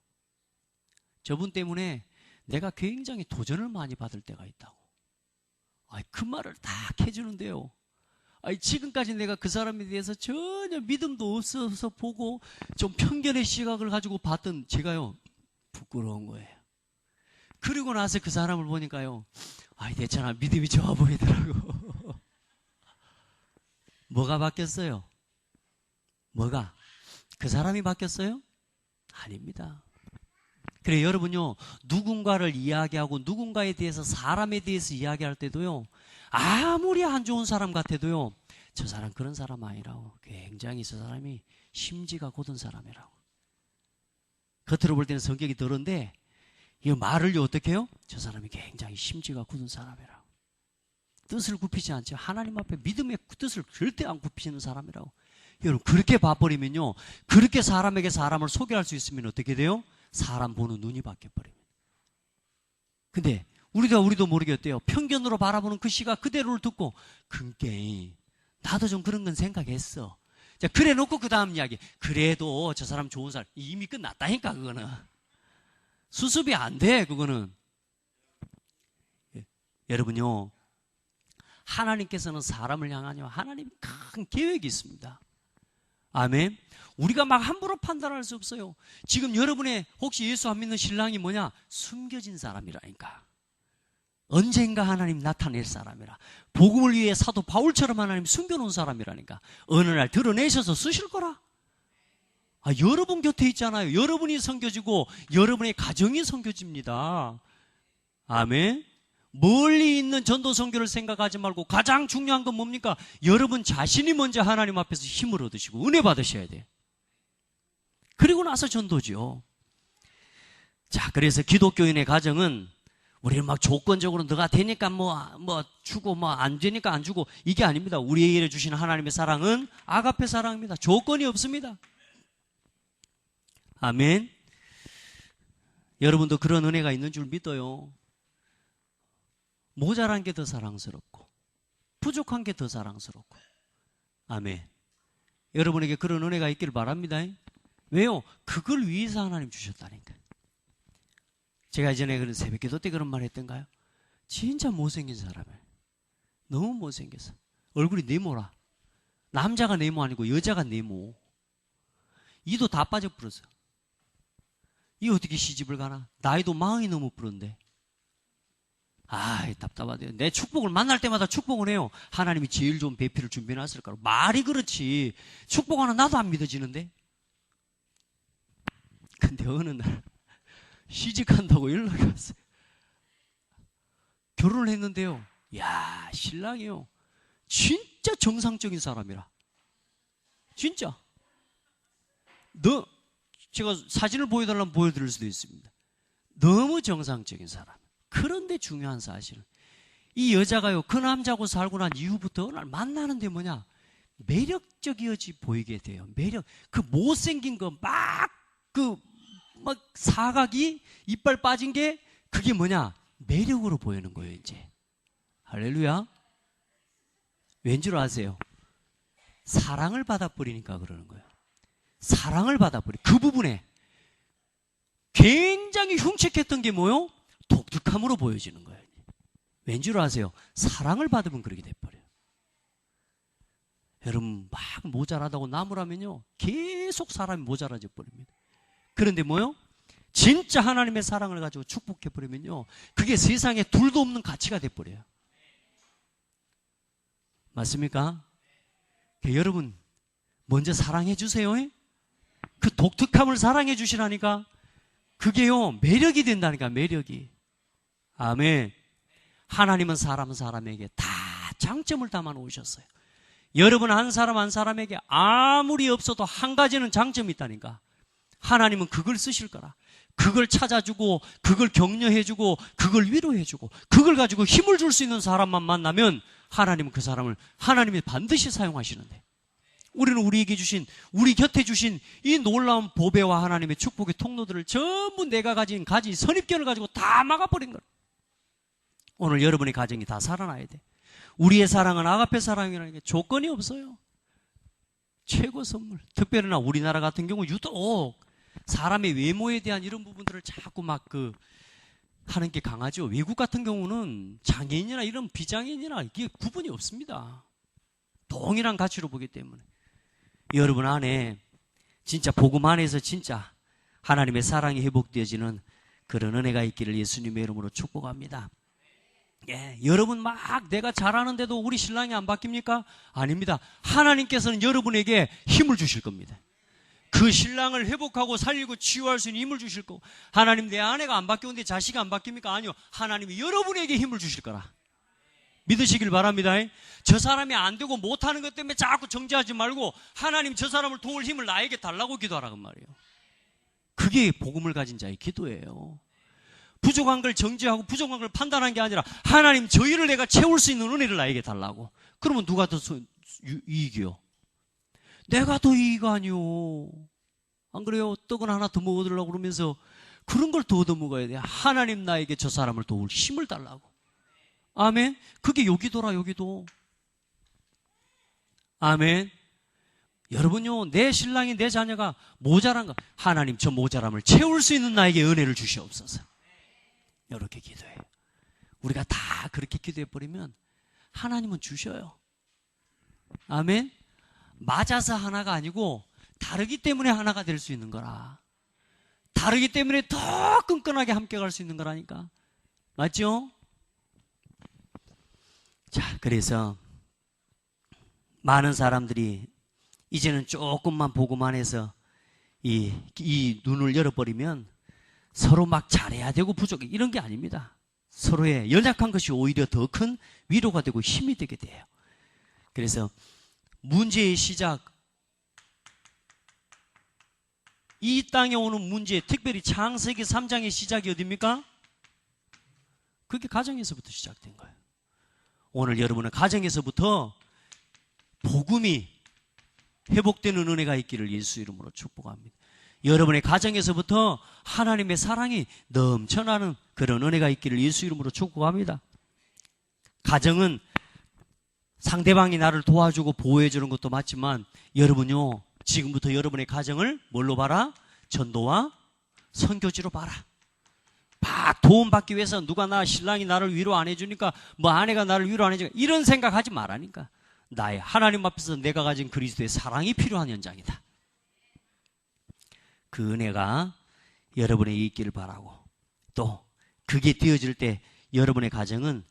저분 때문에 내가 굉장히 도전을 많이 받을 때가 있다고. 그 말을 딱 해주는데요, 지금까지 내가 그 사람에 대해서 전혀 믿음도 없어서 보고 좀 편견의 시각을 가지고 봤던 제가요, 부끄러운 거예요. 그리고 나서 그 사람을 보니까요, 대체나 믿음이 좋아 보이더라고. 뭐가 바뀌었어요? 뭐가? 그 사람이 바뀌었어요? 아닙니다. 그래, 여러분요, 누군가를 이야기하고 누군가에 대해서, 사람에 대해서 이야기할 때도요, 아무리 안 좋은 사람 같아도요, 저 사람 그런 사람 아니라고, 굉장히 저 사람이 심지가 곧은 사람이라고. 겉으로 볼 때는 성격이 더러운데 이 말을 어떻게 해요? 저 사람이 굉장히 심지가 굳은 사람이라고. 뜻을 굽히지 않죠. 하나님 앞에 믿음의 뜻을 절대 안 굽히는 사람이라고. 여러분, 그렇게 봐버리면요, 그렇게 사람에게 사람을 소개할 수 있으면 어떻게 돼요? 사람 보는 눈이 바뀌어버립니다. 근데 우리도 모르게 어때요? 편견으로 바라보는 그 시각 그대로를 듣고, 그게 나도 좀 그런 건 생각했어. 자, 그래 놓고 그 다음 이야기, 그래도 저 사람 좋은 사람, 이미 끝났다니까. 그거는 수습이 안 돼. 그거는. 여러분요, 하나님께서는 사람을 향하여 하나님 큰 계획이 있습니다. 아멘. 우리가 막 함부로 판단할 수 없어요. 지금 여러분의 혹시 예수 안 믿는 신랑이 숨겨진 사람이라니까. 언젠가 하나님 나타낼 사람이라. 복음을 위해 사도 바울처럼 하나님 숨겨놓은 사람이라니까. 어느 날 드러내셔서 쓰실 거라. 여러분 곁에 있잖아요. 여러분이 섬겨지고 여러분의 가정이 섬겨집니다. 아멘. 멀리 있는 전도 선교를 생각하지 말고 가장 중요한 건 뭡니까? 여러분 자신이 먼저 하나님 앞에서 힘을 얻으시고 은혜 받으셔야 돼요. 그리고 나서 전도죠. 자, 그래서 기독교인의 가정은 우리는 막 조건적으로 너가 되니까 주고 안 되니까 안 주고, 이게 아닙니다. 우리에게 주시는 하나님의 사랑은 아가페 사랑입니다. 조건이 없습니다. 아멘. 여러분도 그런 은혜가 있는 줄 믿어요. 모자란 게 더 사랑스럽고 부족한 게 더 사랑스럽고. 아멘. 여러분에게 그런 은혜가 있기를 바랍니다. 왜요? 그걸 위해서 하나님 주셨다니까. 제가 예전에 그런 새벽기도 때 그런 말 했던가요? 진짜 못생긴 사람이에요. 너무 못생겼어. 얼굴이 네모라. 남자가 네모 아니고 여자가 네모. 이도 다 빠져버렸어. 이 어떻게 시집을 가나? 나이도 40이 넘어버렸는데. 답답하대요. 내 축복을 만날 때마다 축복을 해요. 하나님이 제일 좋은 배필을 준비해놨을까? 말이 그렇지. 축복하는 나도 안 믿어지는데. 근데 어느 날 시집간다고 연락이 왔어요. 결혼을 했는데요. 야, 신랑이요. 진짜 정상적인 사람이라. 진짜. 제가 사진을 보여달라면 보여드릴 수도 있습니다. 너무 정상적인 사람. 그런데 중요한 사실은 이 여자가요, 그 남자하고 살고 난 이후부터 어느 날 만나는데 뭐냐, 매력적이어지 보이게 돼요. 매력. 그 못생긴 거 막 사각이 이빨 빠진 게 그게 뭐냐, 매력으로 보이는 거예요. 이제 할렐루야. 왠줄 아세요? 사랑을 받아버리니까 그러는 거예요. 사랑을 받아버리. 그 부분에 굉장히 흉측했던 게 뭐요? 독특함으로 보여지는 거예요. 왠줄 아세요? 사랑을 받으면 그렇게 돼버려요. 여러분, 막 모자라다고 나무라면요, 계속 사람이 모자라져 버립니다. 그런데 뭐요? 진짜 하나님의 사랑을 가지고 축복해버리면요, 그게 세상에 둘도 없는 가치가 돼버려요. 맞습니까? 여러분, 먼저 사랑해 주세요. 그 독특함을 사랑해 주시라니까. 그게요, 매력이 된다니까, 매력이. 아멘. 하나님은 사람에게 다 장점을 담아 놓으셨어요. 여러분 한 사람 한 사람에게 아무리 없어도 한 가지는 장점이 있다니까. 하나님은 그걸 쓰실 거라. 그걸 찾아주고, 그걸 격려해주고, 그걸 위로해주고, 그걸 가지고 힘을 줄 수 있는 사람만 만나면 하나님은 그 사람을 하나님이 반드시 사용하시는데, 우리는 우리에게 주신, 우리 곁에 주신 이 놀라운 보배와 하나님의 축복의 통로들을 전부 내가 가진 선입견을 가지고 다 막아버린 거야. 오늘 여러분의 가정이 다 살아나야 돼. 우리의 사랑은 아가페 사랑이라는 게 조건이 없어요. 최고 선물. 특별히나 우리나라 같은 경우 유독 사람의 외모에 대한 이런 부분들을 자꾸 하는 게 강하죠. 외국 같은 경우는 장애인이나 이런 비장애인이나 이게 구분이 없습니다. 동일한 가치로 보기 때문에. 여러분 안에 진짜 복음 안에서 진짜 하나님의 사랑이 회복되어지는 그런 은혜가 있기를 예수님의 이름으로 축복합니다. 예, 여러분 막 내가 잘하는데도 우리 신랑이 안 바뀝니까? 아닙니다. 하나님께서는 여러분에게 힘을 주실 겁니다. 그 신랑을 회복하고 살리고 치유할 수 있는 힘을 주실 거고, 하나님 내 아내가 안 바뀌었는데 자식이 안 바뀝니까? 아니요. 하나님이 여러분에게 힘을 주실 거라. 믿으시길 바랍니다. 저 사람이 안 되고 못하는 것 때문에 자꾸 정죄하지 말고 하나님 저 사람을 도울 힘을 나에게 달라고 기도하라고 말이에요. 그게 복음을 가진 자의 기도예요. 부족한 걸 정죄하고 부족한 걸 판단한 게 아니라 하나님 저희를 내가 채울 수 있는 은혜를 나에게 달라고. 그러면 누가 더 이익이요? 내가 더 이익 아니요. 안 그래요? 떡은 하나 더 먹어달라고 그러면서 그런 걸 더 얻어먹어야 돼. 하나님 나에게 저 사람을 도울 힘을 달라고. 아멘. 그게 여기도라, 여기도. 아멘. 여러분요, 내 신랑이 내 자녀가 모자란 거, 하나님 저 모자람을 채울 수 있는 나에게 은혜를 주시옵소서. 이렇게 기도해요. 우리가 다 그렇게 기도해버리면 하나님은 주셔요. 아멘. 맞아서 하나가 아니고 다르기 때문에 하나가 될 수 있는 거라. 다르기 때문에 더 끈끈하게 함께 갈 수 있는 거라니까. 맞죠? 자, 그래서 많은 사람들이 이제는 조금만 복음만 해서 이 눈을 열어버리면 서로 막 잘해야 되고 부족해, 이런 게 아닙니다. 서로의 연약한 것이 오히려 더 큰 위로가 되고 힘이 되게 돼요. 그래서 문제의 시작, 이 땅에 오는 문제, 특별히 창세기 3장의 시작이 어디입니까? 그게 가정에서부터 시작된 거예요. 오늘 여러분의 가정에서부터 복음이 회복되는 은혜가 있기를 예수 이름으로 축복합니다. 여러분의 가정에서부터 하나님의 사랑이 넘쳐나는 그런 은혜가 있기를 예수 이름으로 축복합니다. 가정은 상대방이 나를 도와주고 보호해주는 것도 맞지만 여러분요, 지금부터 여러분의 가정을 뭘로 봐라? 전도와 선교지로 봐라. 도움받기 위해서 누가 신랑이 나를 위로 안 해주니까, 아내가 나를 위로 안 해주니까, 이런 생각하지 말라니까. 나의 하나님 앞에서 내가 가진 그리스도의 사랑이 필요한 현장이다. 그 은혜가 여러분에게 있기를 바라고, 또 그게 되어질 때 여러분의 가정은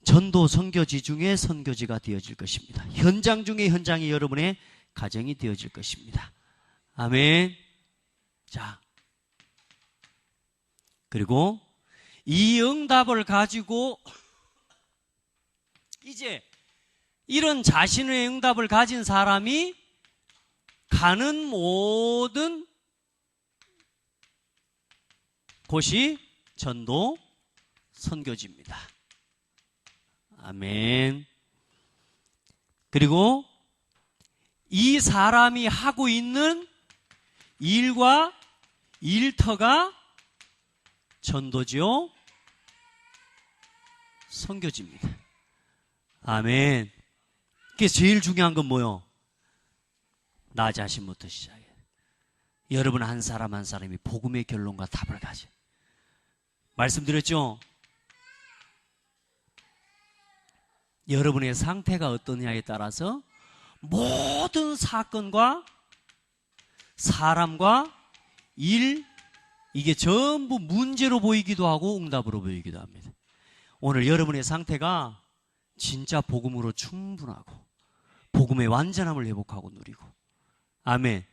전도 선교지 중에 선교지가 되어질 것입니다. 현장 중에 현장이 여러분의 가정이 되어질 것입니다. 아멘. 자, 그리고 이 응답을 가지고 이제 이런 자신의 응답을 가진 사람이 가는 모든 곳이 전도 선교지입니다. 아멘. 그리고 이 사람이 하고 있는 일과 일터가 전도지요, 선교지입니다. 아멘. 그래서 제일 중요한 건 뭐요? 나 자신부터 시작해. 여러분 한 사람 한 사람이 복음의 결론과 답을 가져. 말씀드렸죠? 여러분의 상태가 어떠냐에 따라서 모든 사건과 사람과 일, 이게 전부 문제로 보이기도 하고 응답으로 보이기도 합니다. 오늘 여러분의 상태가 진짜 복음으로 충분하고 복음의 완전함을 회복하고 누리고, 아멘.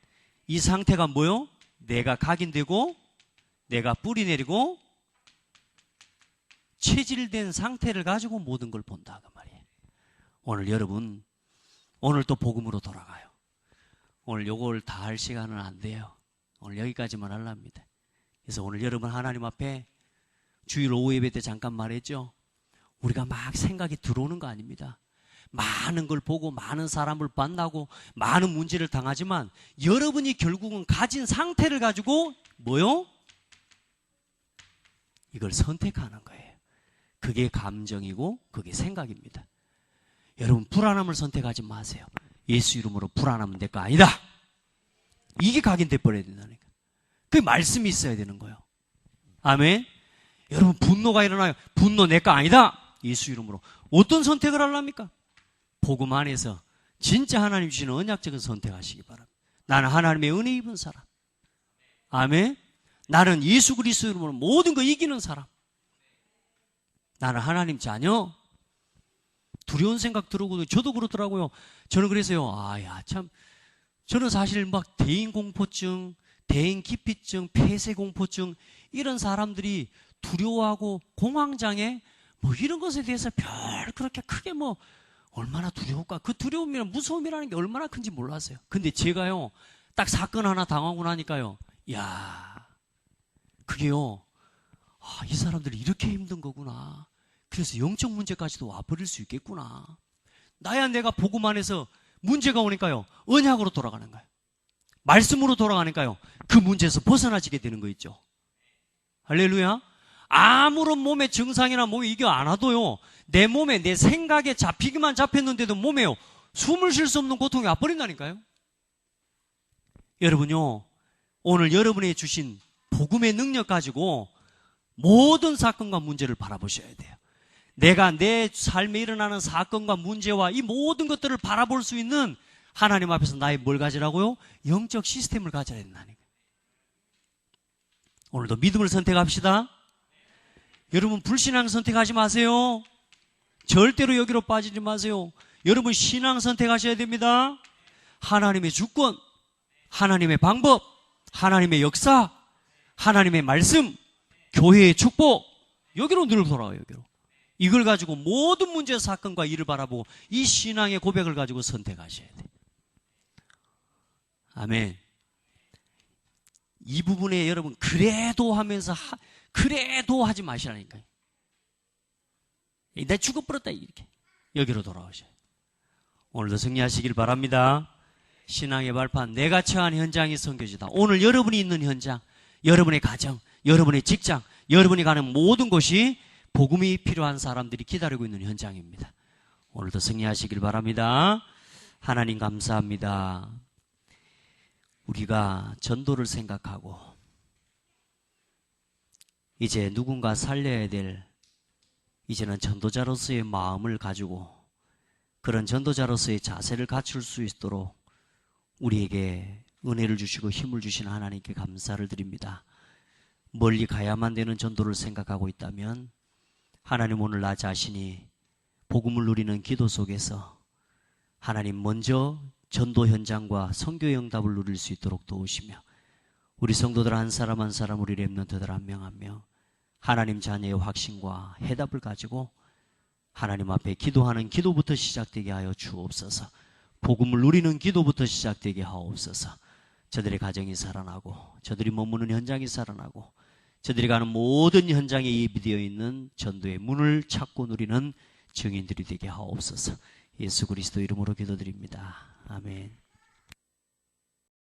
이 상태가 뭐요? 내가 각인되고 내가 뿌리 내리고 체질된 상태를 가지고 모든 걸 본다 그 말이에요. 오늘 여러분, 오늘 또 복음으로 돌아가요. 오늘 요걸 다 할 시간은 안 돼요. 오늘 여기까지만 하려합니다. 그래서 오늘 여러분 하나님 앞에 주일 오후 예배 때 잠깐 말했죠. 우리가 막 생각이 들어오는 거 아닙니다. 많은 걸 보고 많은 사람을 만나고 많은 문제를 당하지만 여러분이 결국은 가진 상태를 가지고 뭐요? 이걸 선택하는 거예요. 그게 감정이고 그게 생각입니다. 여러분 불안함을 선택하지 마세요. 예수 이름으로 불안하면 내 거 아니다. 이게 각인돼 버려야 된다니까. 그 말씀이 있어야 되는 거예요. 아멘. 여러분 분노가 일어나요. 분노 내 거 아니다. 예수 이름으로. 어떤 선택을 하려합니까? 복음 안에서 진짜 하나님 주시는 언약적인 선택하시기 바랍니다. 나는 하나님의 은혜 입은 사람. 아멘. 나는 예수 그리스도 이름으로 모든 거 이기는 사람. 나는 하나님 자녀. 두려운 생각 들어오고 저도 그렇더라고요. 저는 그래서요. 참 저는 사실 막 대인공포증, 대인기피증, 폐쇄공포증 이런 사람들이 두려워하고 공황장애 이런 것에 대해서 별 그렇게 크게 얼마나 두려울까? 그 두려움이랑 무서움이라는 게 얼마나 큰지 몰랐어요. 근데 제가요, 딱 사건 하나 당하고 나니까요, 그게요, 이 사람들이 이렇게 힘든 거구나. 그래서 영적 문제까지도 와버릴 수 있겠구나. 나야 내가 복음 안에서 문제가 오니까요, 언약으로 돌아가는 거예요. 말씀으로 돌아가니까요, 그 문제에서 벗어나지게 되는 거 있죠. 할렐루야. 아무런 몸의 증상이나 몸이 이겨 안 와도요, 내 몸에 내 생각에 잡히기만 잡혔는데도 몸에요 숨을 쉴 수 없는 고통이 와버린다니까요. 여러분요, 오늘 여러분이 주신 복음의 능력 가지고 모든 사건과 문제를 바라보셔야 돼요. 내가 내 삶에 일어나는 사건과 문제와 이 모든 것들을 바라볼 수 있는 하나님 앞에서 나의 뭘 가지라고요? 영적 시스템을 가져야 된다니까. 오늘도 믿음을 선택합시다. 여러분 불신앙 선택하지 마세요. 절대로 여기로 빠지지 마세요. 여러분 신앙 선택하셔야 됩니다. 하나님의 주권, 하나님의 방법, 하나님의 역사, 하나님의 말씀, 교회의 축복, 여기로 늘 돌아와요. 여기로. 이걸 가지고 모든 문제 사건과 일을 바라보고 이 신앙의 고백을 가지고 선택하셔야 돼요. 아멘. 이 부분에 여러분 그래도 하면서 그래도 하지 마시라니까요. 내 죽어버렸다 이렇게 여기로 돌아오셔요. 오늘도 승리하시길 바랍니다. 신앙의 발판, 내가 처한 현장이 선교지다. 오늘 여러분이 있는 현장, 여러분의 가정, 여러분의 직장, 여러분이 가는 모든 곳이 복음이 필요한 사람들이 기다리고 있는 현장입니다. 오늘도 승리하시길 바랍니다. 하나님 감사합니다. 우리가 전도를 생각하고 이제 누군가 살려야 될 이제는 전도자로서의 마음을 가지고 그런 전도자로서의 자세를 갖출 수 있도록 우리에게 은혜를 주시고 힘을 주신 하나님께 감사를 드립니다. 멀리 가야만 되는 전도를 생각하고 있다면 하나님 오늘 나 자신이 복음을 누리는 기도 속에서 하나님 먼저 전도 현장과 선교 응답을 누릴 수 있도록 도우시며 우리 성도들 한 사람 한 사람 우리 렘넌트들 한 명 한 명 하나님 자녀의 확신과 해답을 가지고 하나님 앞에 기도하는 기도부터 시작되게 하여 주옵소서. 복음을 누리는 기도부터 시작되게 하옵소서. 저들의 가정이 살아나고 저들이 머무는 현장이 살아나고 저들이 가는 모든 현장에 예비되어 있는 전도의 문을 찾고 누리는 증인들이 되게 하옵소서. 예수 그리스도 이름으로 기도드립니다. 아멘.